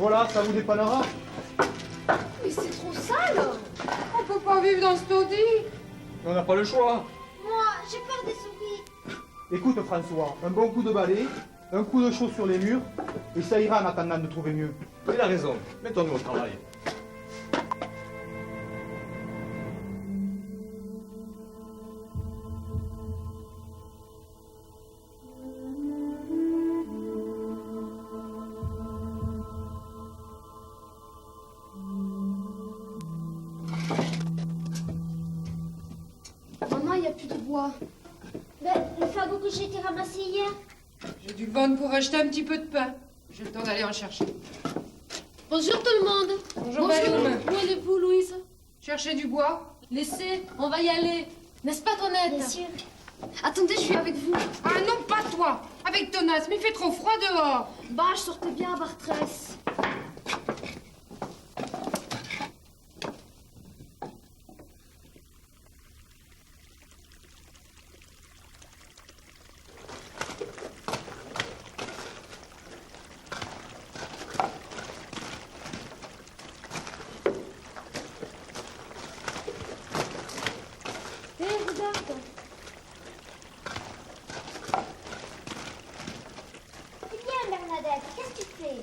Voilà, ça vous dépannera. Mais c'est trop sale. On peut pas vivre dans ce taudis. On n'a pas le choix. Moi, j'ai peur des souris. Écoute François, un bon coup de balai, un coup de chaud sur les murs, et ça ira en attendant de trouver mieux. Il a raison. Mettons-nous au travail. Maman, il n'y a plus de bois. Ben, le fagot que j'ai été ramassé hier. J'ai dû le vendre pour acheter un petit peu de pain. J'ai le temps d'aller en chercher. Bonjour tout le monde. Bonjour, Belhomme. Où allez-vous, Louise? Chercher du bois. Laissez, on va y aller. N'est-ce pas, Tonette? Bien sûr. Attendez, je suis avec vous. Ah non, pas toi. Avec Thomas, mais il fait trop froid dehors. Bah, je sortais bien à Bartrès. Regarde. C'est bien, Bernadette. Qu'est-ce que tu fais?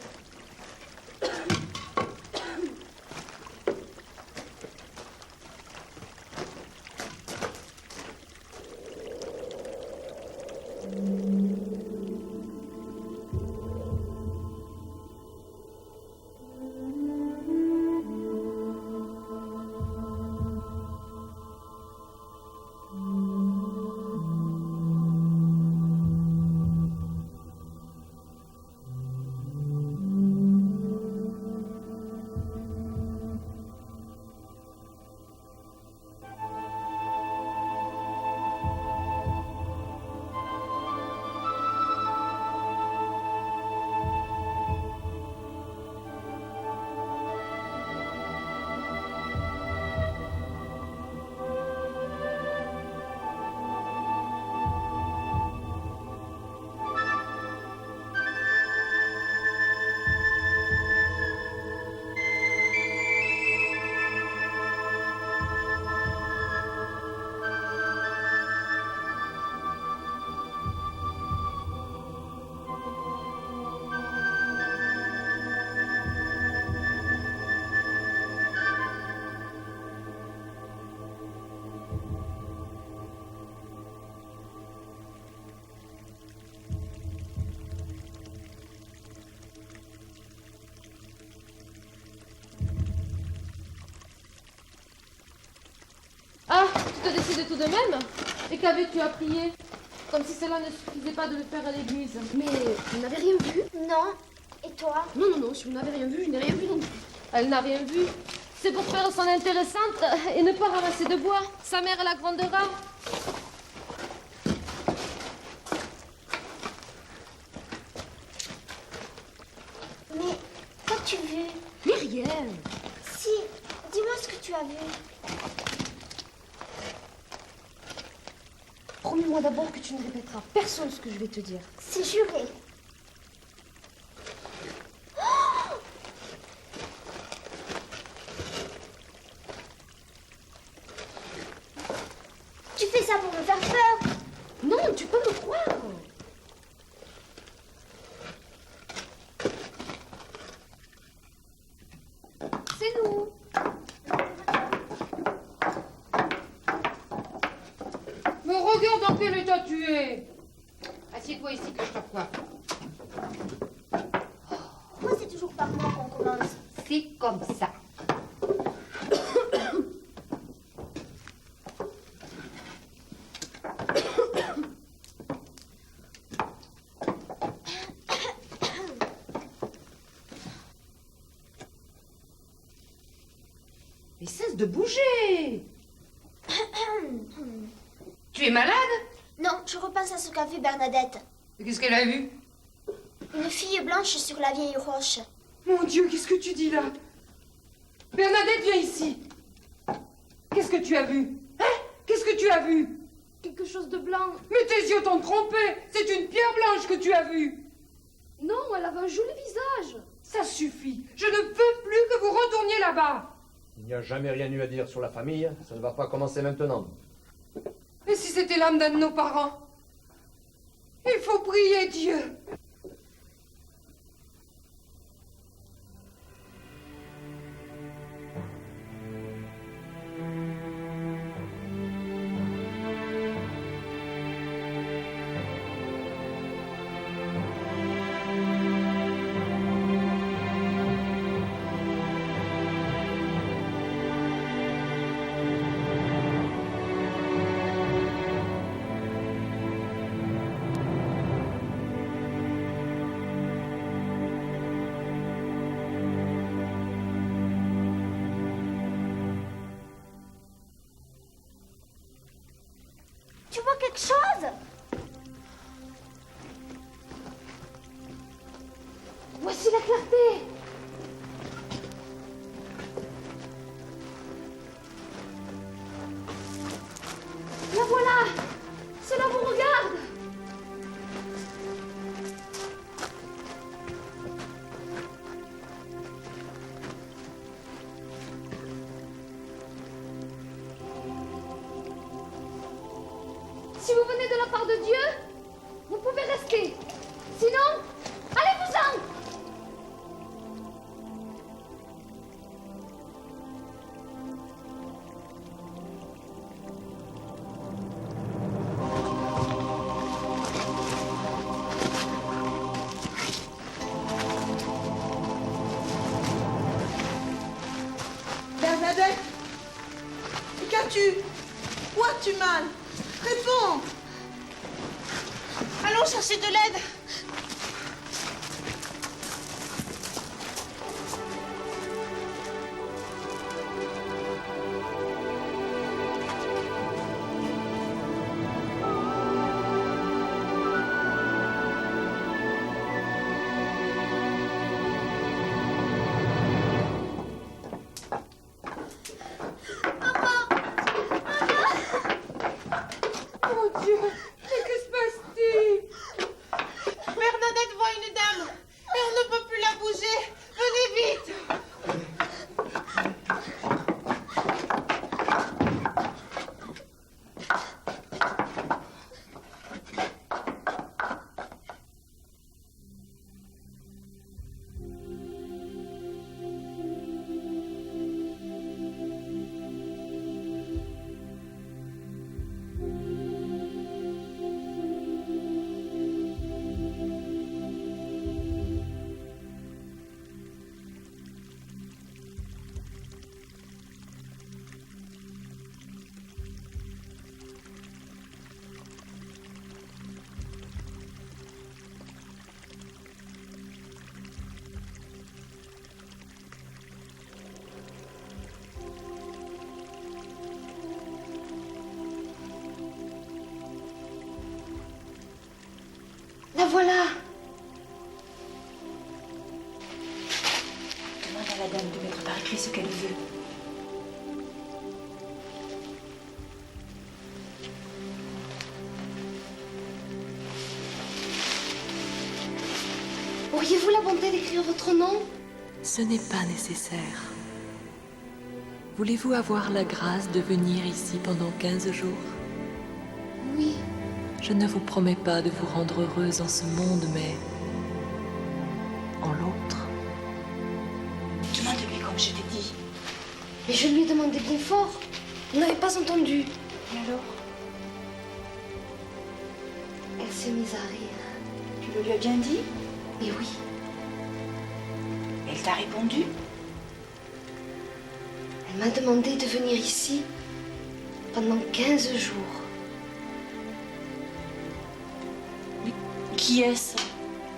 Ah, tu te décides tout de même? Et qu'avais-tu à prier? Comme si cela ne suffisait pas de le faire à l'église. Mais vous n'avez rien vu? Non. Et toi? Non, non, non, si vous n'avez rien vu, je n'ai rien vu non plus. Elle n'a rien vu. C'est pour faire son intéressante et ne pas ramasser de bois. Sa mère la grondera. Mais qu'as-tu vu? Mais rien. Si, dis-moi ce que tu as vu. Promets-moi d'abord que tu ne répéteras à personne ce que je vais te dire. C'est juré. Tu fais ça pour me faire peur. Non, tu peux me croire. C'est nous. Mais regarde dans quel état tu es. Assieds-toi ici que je te recoiffe. Pourquoi c'est toujours par moi qu'on commence? C'est comme ça. Mais cesse de bouger. Tu es malade? Non, je repense à ce qu'a vu Bernadette. Et qu'est-ce qu'elle a vu? Une fille blanche sur la vieille roche. Mon Dieu, qu'est-ce que tu dis là? Bernadette, viens ici. Qu'est-ce que tu as vu? Hein? Qu'est-ce que tu as vu? Quelque chose de blanc. Mais tes yeux t'ont trompé. C'est une pierre blanche que tu as vue. Non, elle avait un joli visage. Ça suffit. Je ne veux plus que vous retourniez là-bas. Il n'y a jamais rien eu à dire sur la famille, ça ne va pas commencer maintenant. Et si c'était l'âme d'un de nos parents? Il faut prier Dieu. Tu vois quelque chose? Voici la clarté. La voilà. Cela vous regarde. Si vous venez de la part de Dieu, vous pouvez rester. Sinon, allez-vous-en. Bernadette, qu'as-tu? Où as-tu mal? Réponds! Allons chercher de l'aide! Mon Dieu, mais que se passe-t-il? Bernadette voit une dame et on ne peut plus la bouger. Venez vite! La voilà. Demande à la dame de mettre par écrit ce qu'elle veut. Auriez-vous la bonté d'écrire votre nom? Ce n'est pas nécessaire. Voulez-vous avoir la grâce de venir ici pendant 15 jours? Oui. Je ne vous promets pas de vous rendre heureuse en ce monde, mais en l'autre. Demande-lui comme je t'ai dit. Mais je lui ai demandé bien fort. Vous n'avez pas entendu. Et alors? Elle s'est mise à rire. Tu le lui as bien dit? Et oui, Elle t'a répondu? elle m'a demandé de venir ici pendant 15 jours. Qui est-ce?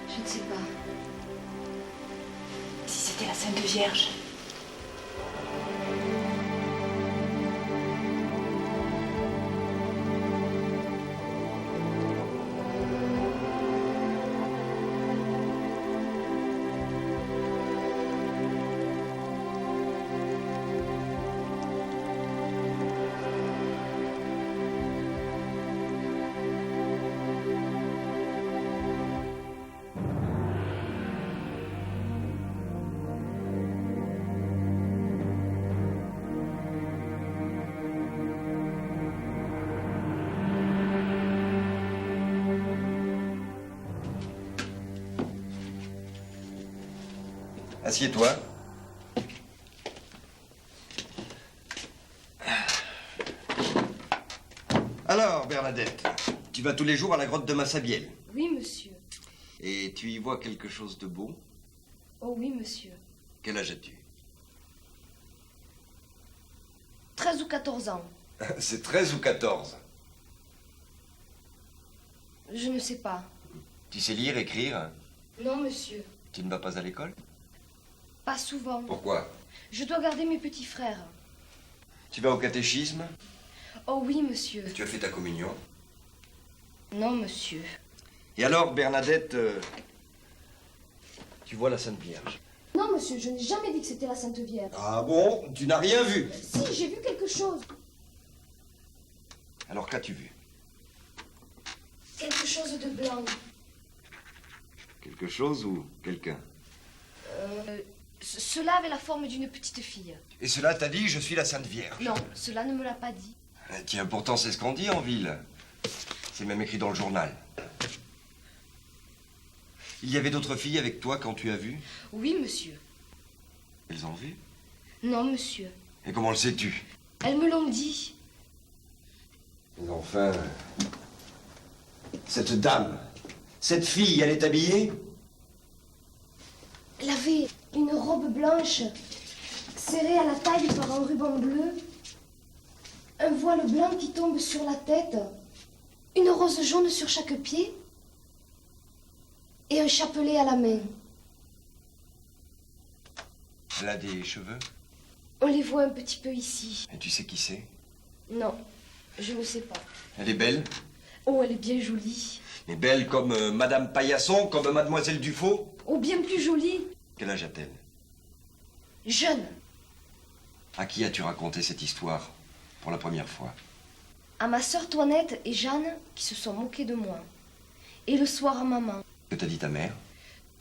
Je ne sais pas. Si c'était la Sainte Vierge. Assieds-toi. Alors, Bernadette, tu vas tous les jours à la grotte de Massabielle. Oui, monsieur. Et tu y vois quelque chose de beau? Oh oui, monsieur. Quel âge as-tu? 13 ou 14 ans. C'est 13 ou 14. Je ne sais pas. Tu sais lire, écrire? Non, monsieur. Tu ne vas pas à l'école? Pas souvent. Pourquoi? Je dois garder mes petits frères. Tu vas au catéchisme? Oh oui, monsieur. Tu as fait ta communion? Non, monsieur. Et alors, Bernadette, tu vois la Sainte Vierge? Non, monsieur, je n'ai jamais dit que c'était la Sainte Vierge. Ah bon? Tu n'as rien vu? Si, j'ai vu quelque chose. Alors qu'as-tu vu? Quelque chose de blanc. Quelque chose ou quelqu'un? Cela avait la forme d'une petite fille. Et cela t'a dit, je suis la Sainte Vierge? Non, cela ne me l'a pas dit. Tiens, pourtant c'est ce qu'on dit en ville. C'est même écrit dans le journal. Il y avait d'autres filles avec toi quand tu as vu? Oui, monsieur. Elles ont vu? Non, monsieur. Et comment le sais-tu? Elles me l'ont dit. Mais enfin... Cette dame, cette fille, elle est habillée? Elle avait une robe blanche, serrée à la taille par un ruban bleu, un voile blanc qui tombe sur la tête, une rose jaune sur chaque pied et un chapelet à la main. Elle a des cheveux? On les voit un petit peu ici. Et tu sais qui c'est? Non, je ne sais pas. Elle est belle? Oh, elle est bien jolie. Mais belle comme Madame Paillasson, comme Mademoiselle Dufaux? Oh, bien plus jolie. Quel âge a-t-elle? Jeune. À qui as-tu raconté cette histoire pour la première fois? À ma sœur Toinette et Jeanne qui se sont moquées de moi. Et le soir à maman. Que t'a dit ta mère?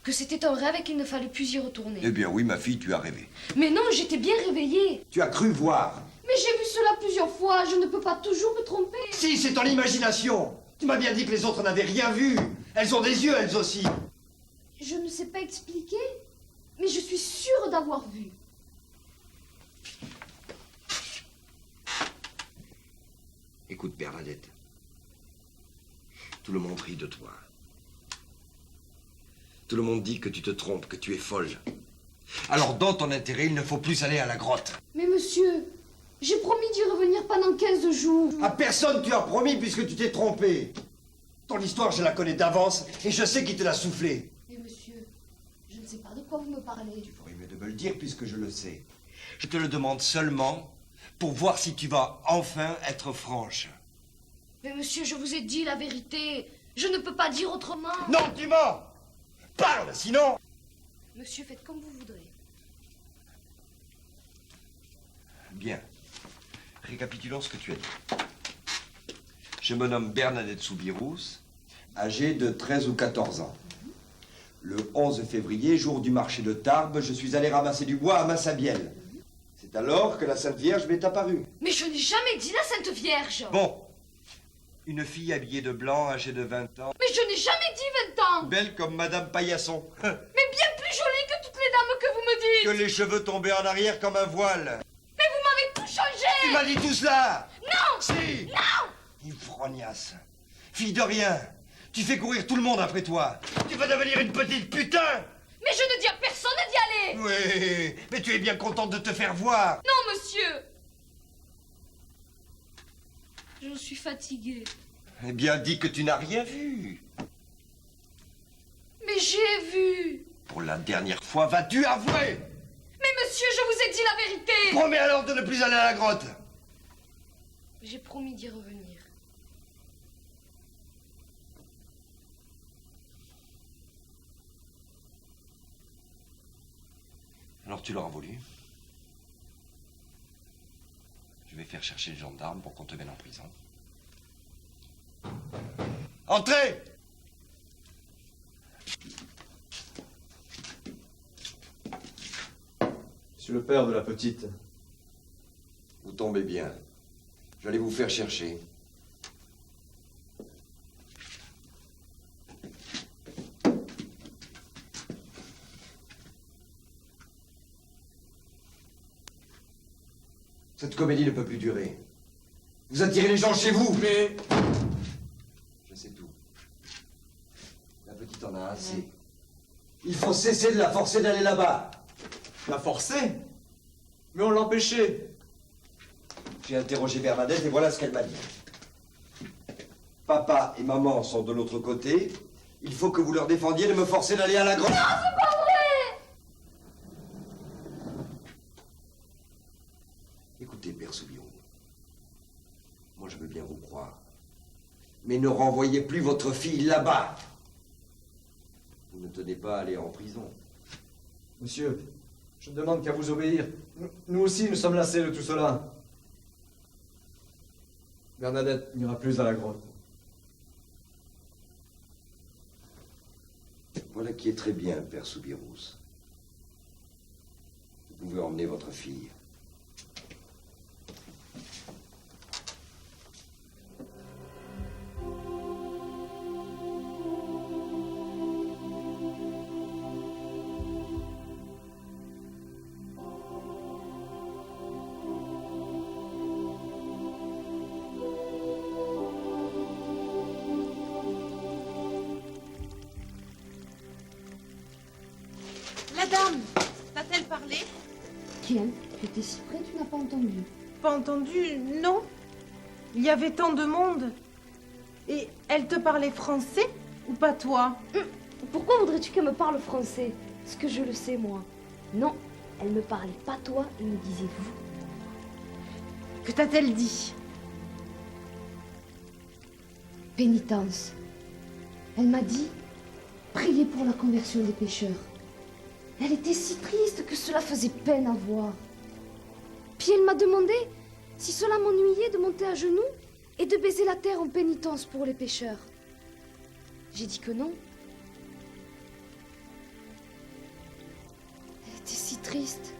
Que c'était un rêve et qu'il ne fallait plus y retourner. Eh bien oui, ma fille, tu as rêvé. Mais non, j'étais bien réveillée. Tu as cru voir. Mais j'ai vu cela plusieurs fois, je ne peux pas toujours me tromper. Si, c'est ton imagination. Tu m'as bien dit que les autres n'avaient rien vu. Elles ont des yeux, elles aussi. Je ne sais pas expliquer, mais je suis sûre d'avoir vu. Écoute, Bernadette. Tout le monde rit de toi. Tout le monde dit que tu te trompes, que tu es folle. Alors, dans ton intérêt, il ne faut plus aller à la grotte. Mais monsieur, j'ai promis d'y revenir pendant 15 jours. À personne tu as promis puisque tu t'es trompé. Ton histoire, je la connais d'avance et je sais qui te l'a soufflé. Mais monsieur, je ne sais pas de quoi vous me parlez. Tu ferais mieux de me le dire puisque je le sais. Je te le demande seulement pour voir si tu vas enfin être franche. Mais monsieur, je vous ai dit la vérité. Je ne peux pas dire autrement. Non, tu mens! Parle, sinon... Monsieur, faites comme vous voudrez. Bien. Récapitulons ce que tu as dit. Je me nomme Bernadette Soubirous, âgée de 13 ou 14 ans. Le 11 février, jour du marché de Tarbes, je suis allé ramasser du bois à Massabielle. C'est alors que la Sainte Vierge m'est apparue. Mais je n'ai jamais dit la Sainte Vierge. Bon. Une fille habillée de blanc, âgée de 20 ans. Mais je n'ai jamais dit 20 ans. Belle comme Madame Paillasson. Mais bien plus jolie que toutes les dames que vous me dites. Que les cheveux tombaient en arrière comme un voile. Mais vous m'avez tout changé. Tu m'as dit tout cela. Non. Si. Non. Ivrognasse. Fille de rien. Tu fais courir tout le monde après toi. Tu vas devenir une petite putain. Mais je ne dis à personne d'y aller. Oui, mais tu es bien contente de te faire voir. Non, monsieur. Je suis fatiguée. Eh bien, dis que tu n'as rien vu. Mais j'ai vu. Pour la dernière fois, vas-tu avouer? Mais monsieur, je vous ai dit la vérité. Promets alors de ne plus aller à la grotte. J'ai promis d'y revenir. Alors tu l'auras voulu. Je vais faire chercher les gendarmes pour qu'on te mette en prison. Entrez! Monsieur le père de la petite. Vous tombez bien. J'allais vous faire chercher. Cette comédie ne peut plus durer. Vous attirez les gens chez vous. Mais... Je sais tout. La petite en a assez. Il faut cesser de la forcer d'aller là-bas. La forcer? Mais on l'empêchait. J'ai interrogé Bernadette et voilà ce qu'elle m'a dit. Papa et maman sont de l'autre côté. Il faut que vous leur défendiez de me forcer d'aller à la grotte. Non, c'est pas vrai! Écoutez, Père Soubirous. Moi, je veux bien vous croire. Mais ne renvoyez plus votre fille là-bas. Vous ne tenez pas à aller en prison. Monsieur, je ne demande qu'à vous obéir. Nous aussi, nous sommes lassés de tout cela. Bernadette n'ira plus à la grotte. Voilà qui est très bien, Père Soubirous. Vous pouvez emmener votre fille. La dame, t'a-t-elle parlé? Tiens, j'étais si près, tu n'as pas entendu. Pas entendu, non. Il y avait tant de monde. Et elle te parlait français ou pas toi? Pourquoi voudrais-tu qu'elle me parle français? Est-ce que je le sais, moi? Non, elle me parlait pas toi, elle me disait vous. Que t'a-t-elle dit? Pénitence. Elle m'a dit, priez pour la conversion des pécheurs. Elle était si triste que cela faisait peine à voir. Puis elle m'a demandé si cela m'ennuyait de monter à genoux et de baiser la terre en pénitence pour les pécheurs. J'ai dit que non. Elle était si triste.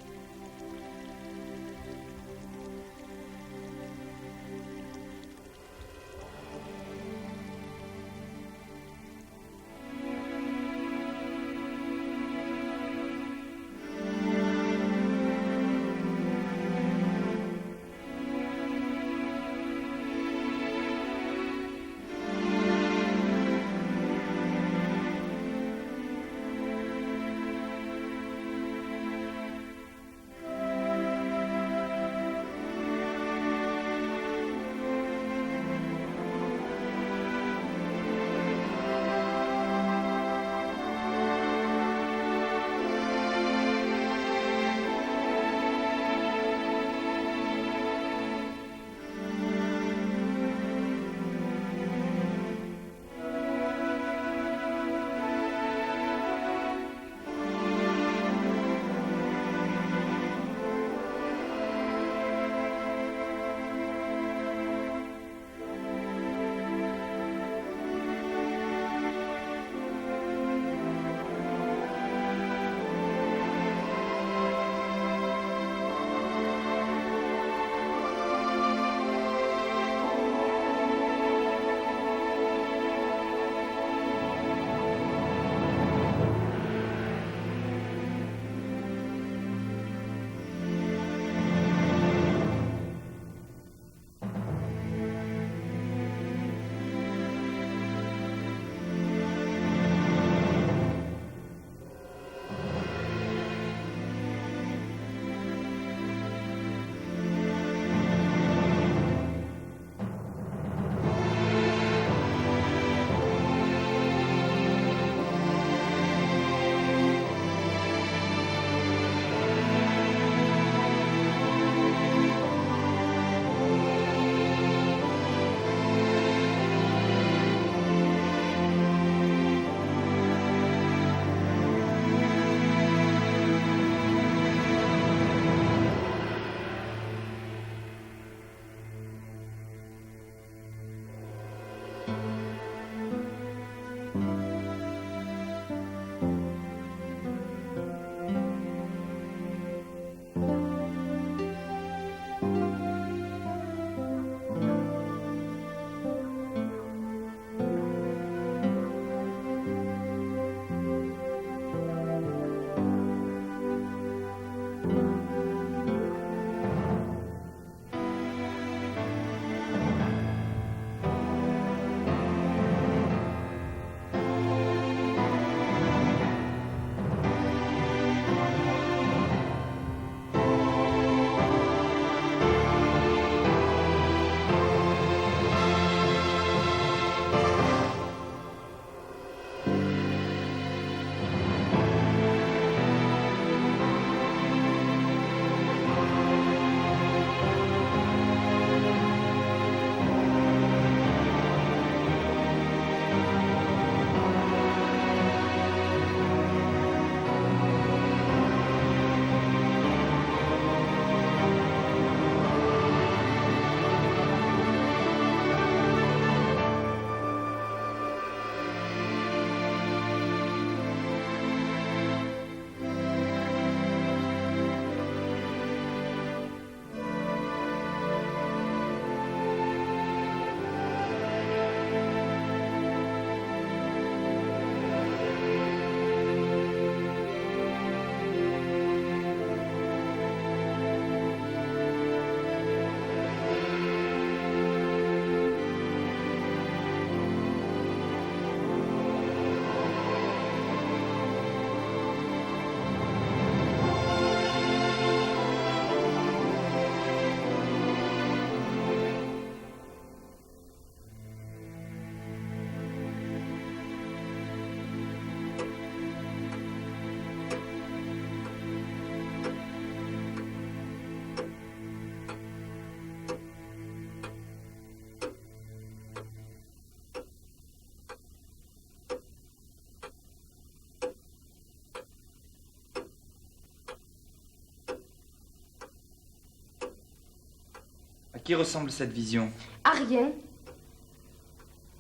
qui ressemble cette vision? À rien.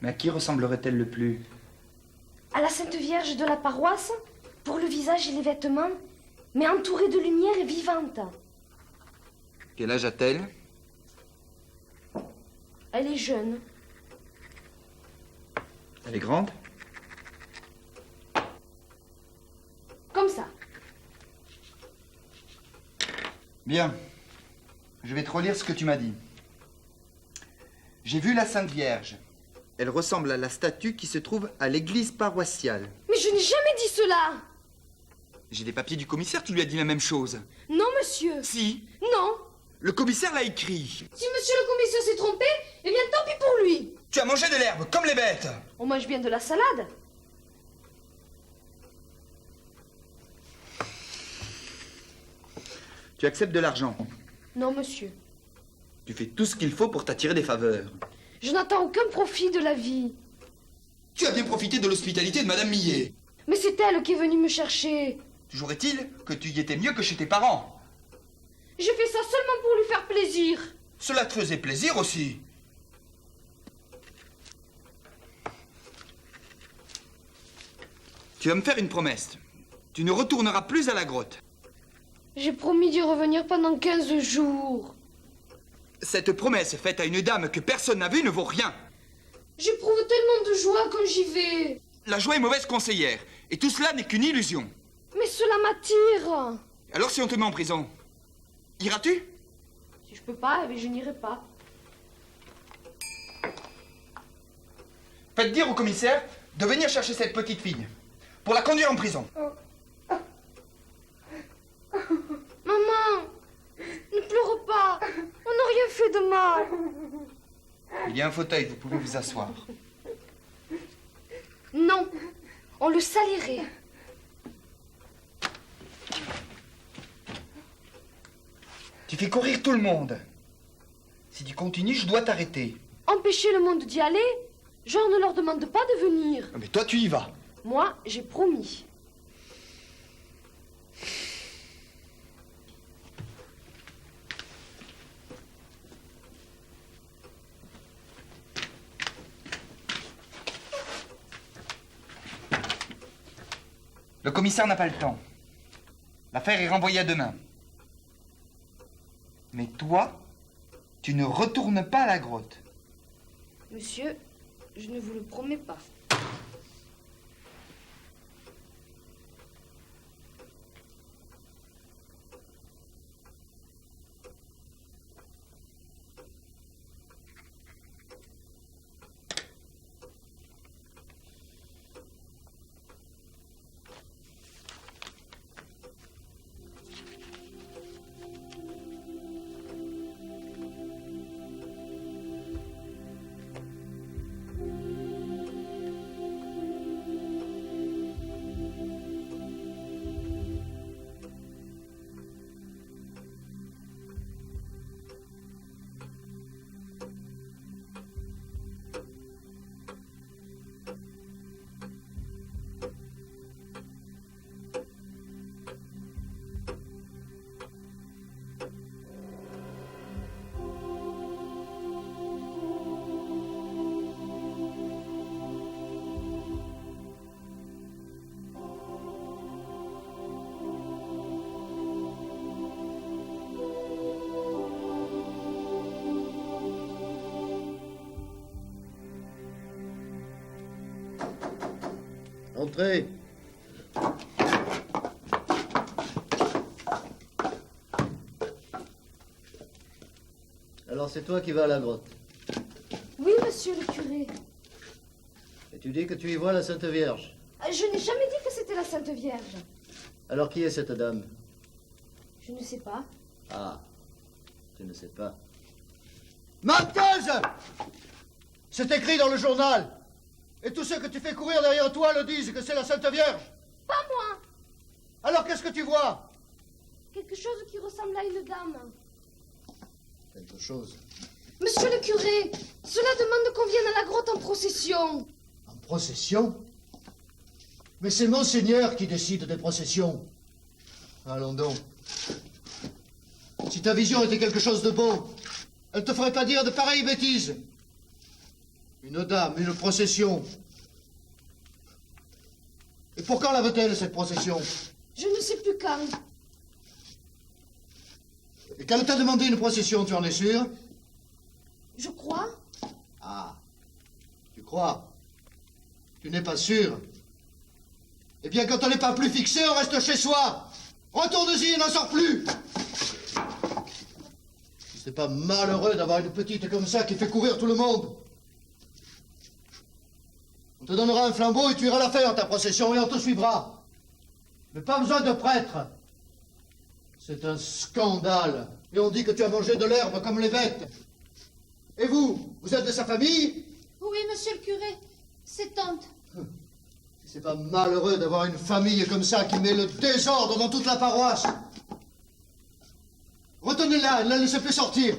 Mais à qui ressemblerait-elle le plus? À la Sainte Vierge de la paroisse, pour le visage et les vêtements, mais entourée de lumière et vivante. Quel âge a-t-elle? Elle est jeune. Elle est grande? Comme ça. Bien. Je vais te relire ce que tu m'as dit. J'ai vu la Sainte Vierge. Elle ressemble à la statue qui se trouve à l'église paroissiale. Mais je n'ai jamais dit cela. J'ai des papiers du commissaire, tu lui as dit la même chose. Non, monsieur. Si. Non. Le commissaire l'a écrit. Si monsieur le commissaire s'est trompé, eh bien tant pis pour lui. Tu as mangé de l'herbe, comme les bêtes. On mange bien de la salade. Tu acceptes de l'argent. Non, monsieur. Tu fais tout ce qu'il faut pour t'attirer des faveurs. Je n'attends aucun profit de la vie. Tu as bien profité de l'hospitalité de Madame Millet. Mais c'est elle qui est venue me chercher. Toujours est-il que tu y étais mieux que chez tes parents. J'ai fait ça seulement pour lui faire plaisir. Cela te faisait plaisir aussi. Tu vas me faire une promesse. Tu ne retourneras plus à la grotte. J'ai promis d'y revenir pendant 15 jours. Cette promesse faite à une dame que personne n'a vue ne vaut rien. J'éprouve tellement de joie quand j'y vais. La joie est mauvaise conseillère. Et tout cela n'est qu'une illusion. Mais cela m'attire. Alors si on te met en prison, iras-tu? Si je peux pas, je n'irai pas. Faites dire au commissaire de venir chercher cette petite fille pour la conduire en prison. Maman, ne pleure pas. On n'a rien fait de mal. Il y a un fauteuil, vous pouvez vous asseoir. Non, on le salirait. Tu fais courir tout le monde. Si tu continues, je dois t'arrêter. Empêcher le monde d'y aller? Genre ne leur demande pas de venir. Mais toi, tu y vas. Moi, j'ai promis. Le commissaire n'a pas le temps. L'affaire est renvoyée à demain. Mais toi, tu ne retournes pas à la grotte. Monsieur, je ne vous le promets pas. Entrez. Alors c'est toi qui vas à la grotte. Oui, monsieur le curé. Et tu dis que tu y vois la Sainte Vierge. Je n'ai jamais dit que c'était la Sainte Vierge. Alors qui est cette dame? Je ne sais pas. Ah, tu ne sais pas. Menteuse! C'est écrit dans le journal. Et tous ceux que tu fais courir derrière toi le disent que c'est la Sainte Vierge. Pas moi. Alors qu'est-ce que tu vois? Quelque chose qui ressemble à une dame. Quelque chose. Monsieur le curé, cela demande qu'on vienne à la grotte en procession. En procession? Mais c'est Monseigneur qui décide des processions. Allons donc. Si ta vision était quelque chose de bon, Elle te ferait pas dire de pareilles bêtises. Une dame, une procession. Et pour quand la veut-elle, cette procession? Je ne sais plus quand. Et qu'elle t'a demandé une procession, tu en es sûr? Je crois. Ah, tu crois? Tu n'es pas sûr? Eh bien, quand on n'est pas plus fixé, on reste chez soi. Retourne-y et n'en sors plus. C'est pas malheureux d'avoir une petite comme ça qui fait courir tout le monde. On te donnera un flambeau et tu iras la faire, ta procession, et on te suivra. Mais pas besoin de prêtre. C'est un scandale. Et on dit que tu as mangé de l'herbe comme les bêtes. Et vous, vous êtes de sa famille? Oui, monsieur le curé. C'est tante. C'est pas malheureux d'avoir une famille comme ça qui met le désordre dans toute la paroisse. Retenez-la et ne la laissez plus sortir.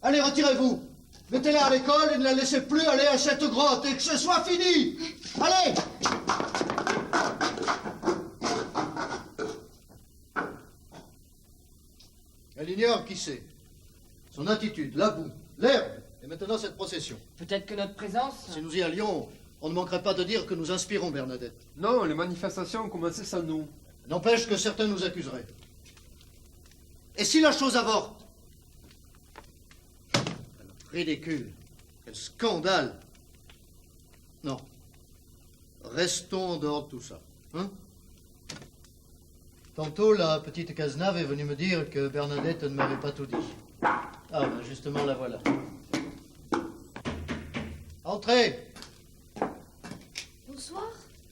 Allez, retirez-vous. Mettez-la à l'école et ne la laissez plus aller à cette grotte et que ce soit fini. Allez! Elle ignore qui c'est. Son attitude, la boue, l'herbe et maintenant cette procession. Peut-être que notre présence... Si nous y allions, on ne manquerait pas de dire que nous inspirons Bernadette. Non, les manifestations ont commencé sans nous. N'empêche que certains nous accuseraient. Et si la chose avorte? Alors, ridicule. Quel scandale. Non. Restons en dehors de tout ça. Hein? Tantôt, la petite Cazenave est venue me dire que Bernadette ne m'avait pas tout dit. Ah, ben justement, la voilà. Entrez. Bonsoir.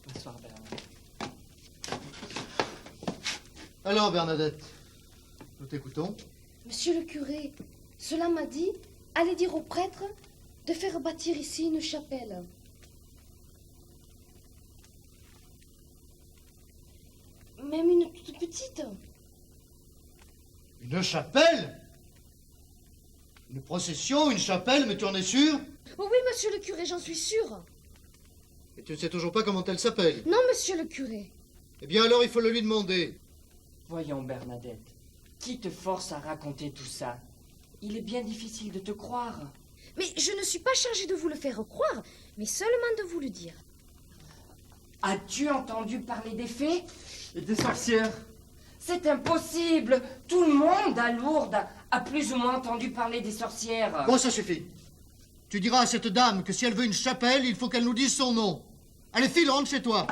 Bonsoir, Bernadette. Alors, Bernadette, nous t'écoutons. Monsieur le curé, cela m'a dit, allez dire au prêtre de faire bâtir ici une chapelle. Même une toute petite. Une chapelle? Une procession, une chapelle, mais tu en es sûr? Oh oui, monsieur le curé, j'en suis sûre. Et tu ne sais toujours pas comment elle s'appelle? Non, monsieur le curé. Eh bien alors, il faut le lui demander. Voyons, Bernadette, qui te force à raconter tout ça? Il est bien difficile de te croire. Mais je ne suis pas chargée de vous le faire croire, mais seulement de vous le dire. As-tu entendu parler des fées? Et des sorcières? C'est impossible. Tout le monde à Lourdes a plus ou moins entendu parler des sorcières. Bon, ça suffit. Tu diras à cette dame que si elle veut une chapelle, il faut qu'elle nous dise son nom. Allez, file, rentre chez toi.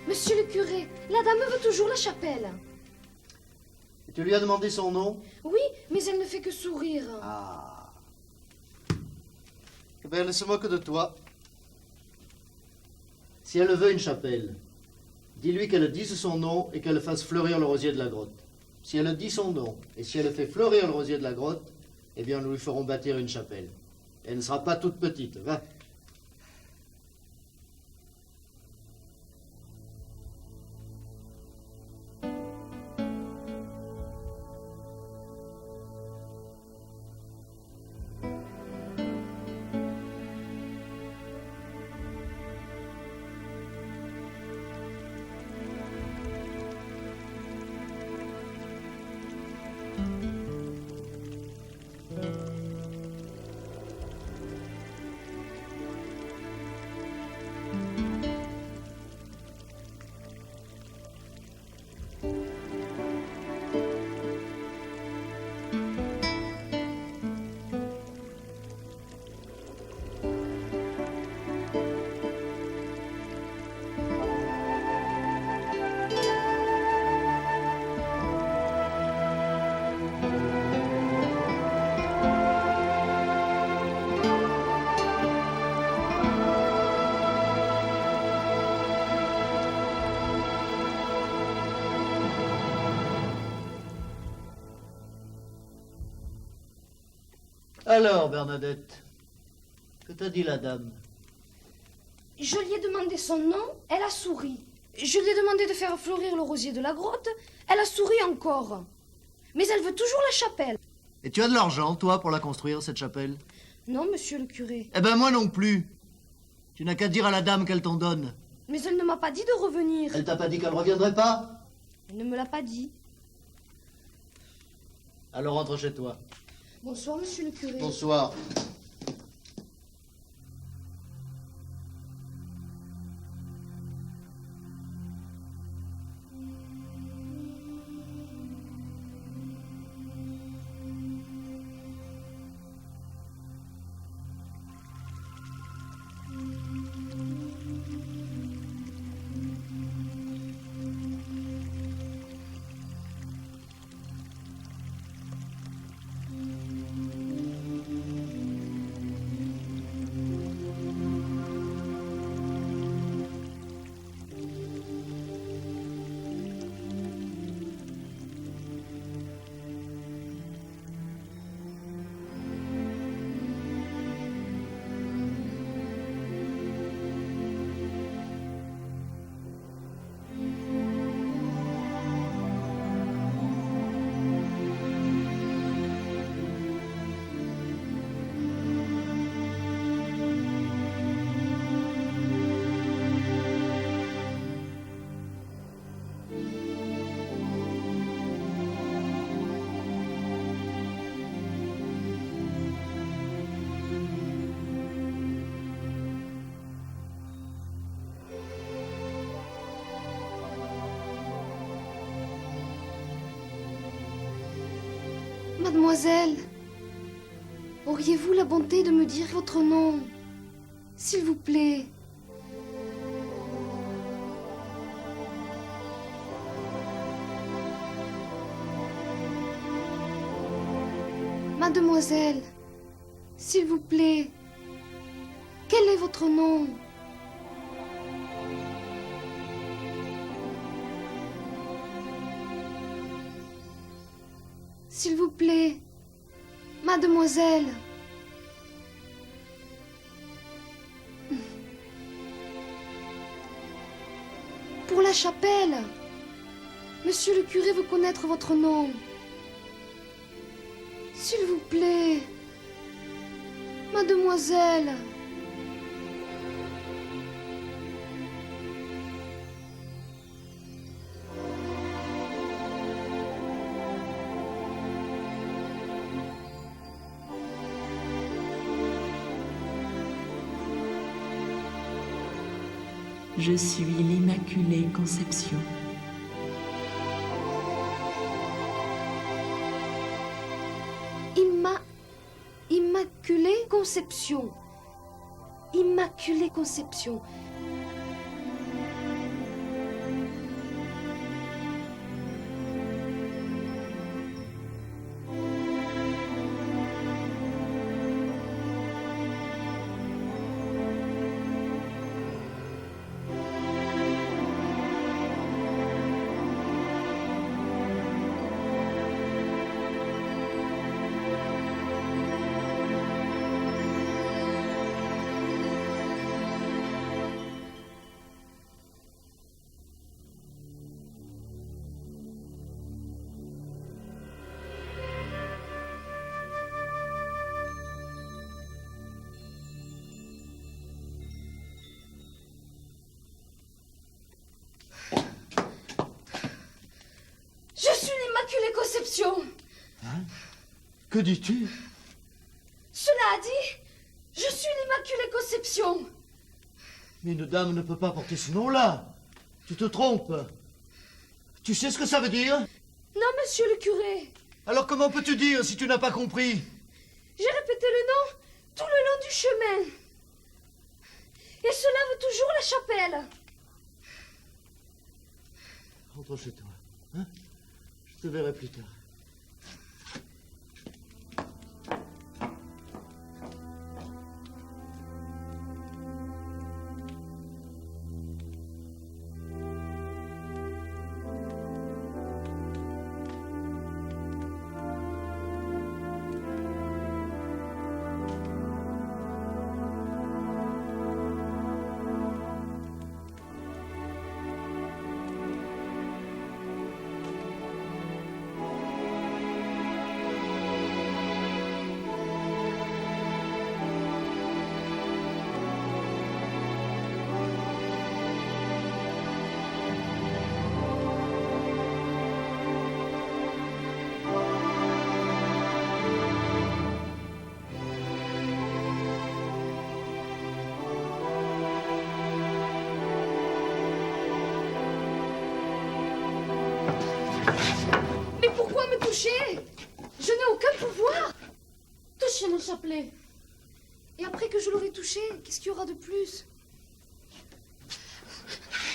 Monsieur le curé, la dame veut toujours la chapelle. Et tu lui as demandé son nom? Oui, mais elle ne fait que sourire. Ah. Eh bien, elle ne se moque de toi. Si elle veut une chapelle, dis-lui qu'elle dise son nom et qu'elle fasse fleurir le rosier de la grotte. Si elle dit son nom et si elle fait fleurir le rosier de la grotte, eh bien, nous lui ferons bâtir une chapelle. Elle ne sera pas toute petite. Va. Alors, Bernadette, que t'a dit la dame? Je lui ai demandé son nom, elle a souri. Je lui ai demandé de faire fleurir le rosier de la grotte, elle a souri encore. Mais elle veut toujours la chapelle. Et tu as de l'argent, toi, pour la construire, cette chapelle? Non, monsieur le curé. Eh ben, moi non plus. Tu n'as qu'à dire à la dame qu'elle t'en donne. Mais elle ne m'a pas dit de revenir. Elle t'a pas dit qu'elle reviendrait pas? Elle ne me l'a pas dit. Alors rentre chez toi. Bonsoir, monsieur le curé. Bonsoir. Mademoiselle, auriez-vous la bonté de me dire votre nom, s'il vous plaît? Mademoiselle, s'il vous plaît, quel est votre nom? S'il vous plaît, mademoiselle. Pour la chapelle, monsieur le curé veut connaître votre nom. S'il vous plaît, mademoiselle. Je suis l'Immaculée Conception. Immaculée Conception. Immaculée Conception. Je suis l'Immaculée Conception. Hein? Que dis-tu? Cela a dit, je suis l'Immaculée Conception. Mais une dame ne peut pas porter ce nom-là. Tu te trompes. Tu sais ce que ça veut dire? Non, monsieur le curé. Alors comment peux-tu dire si tu n'as pas compris? J'ai répété le nom tout le long du chemin. Et cela veut toujours la chapelle. Rentre chez toi. Hein? Je te verrai plus tard. Mais pourquoi me toucher? Je n'ai aucun pouvoir. Touchez mon chapelet. Et après que je l'aurai touché, qu'est-ce qu'il y aura de plus?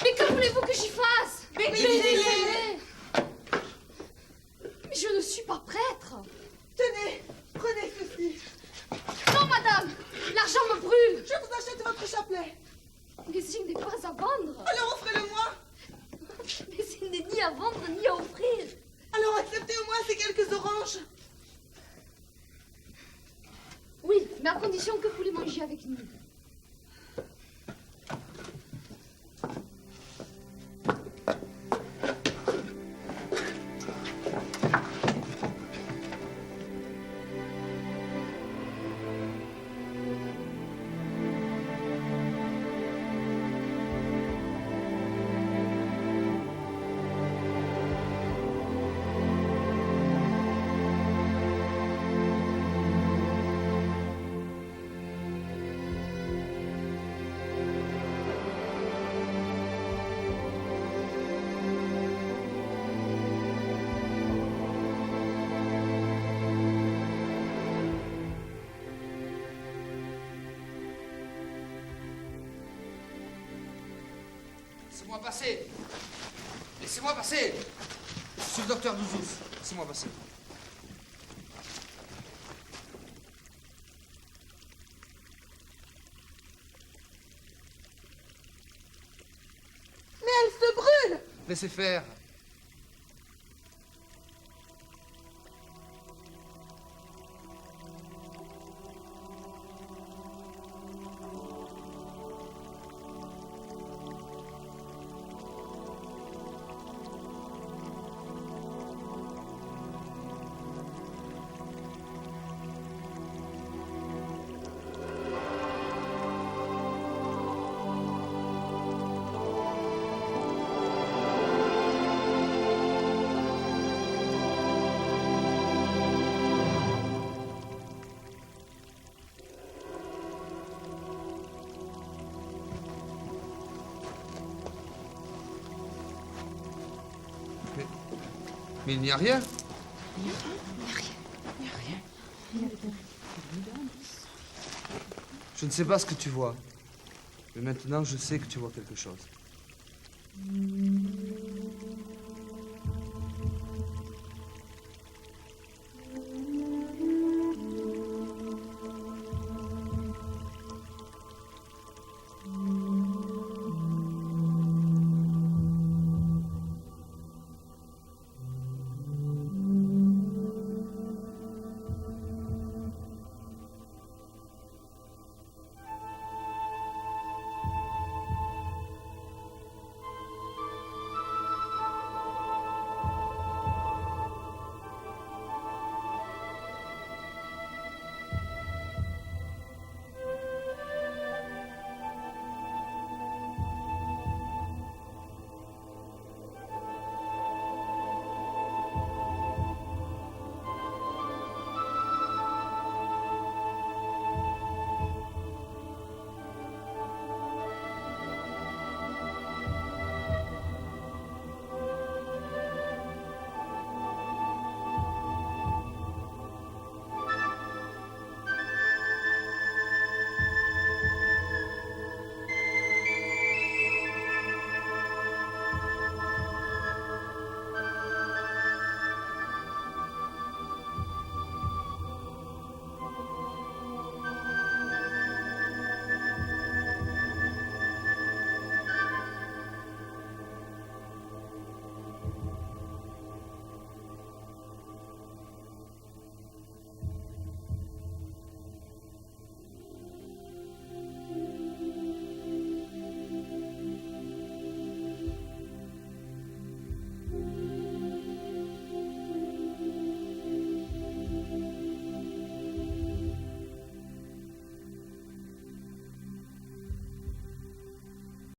Mais que voulez-vous que j'y fasse? Mais Mais je ne suis pas prêtre. tenez, prenez ceci. Non, madame, l'argent me brûle. Je vous achète votre chapelet. Mais il n'est pas à vendre. Alors offrez-le-moi. Mais il n'est ni à vendre ni à offrir. Alors acceptez au moins ces quelques oranges. Oui, mais à condition que vous les mangiez avec nous. Laissez-moi passer. Laissez-moi passer. Je suis le docteur Douzouf. Laissez-moi passer. Mais elle se brûle. Laissez faire. Mais il n'y a rien. Je ne sais pas ce que tu vois. Mais maintenant, je sais que tu vois quelque chose.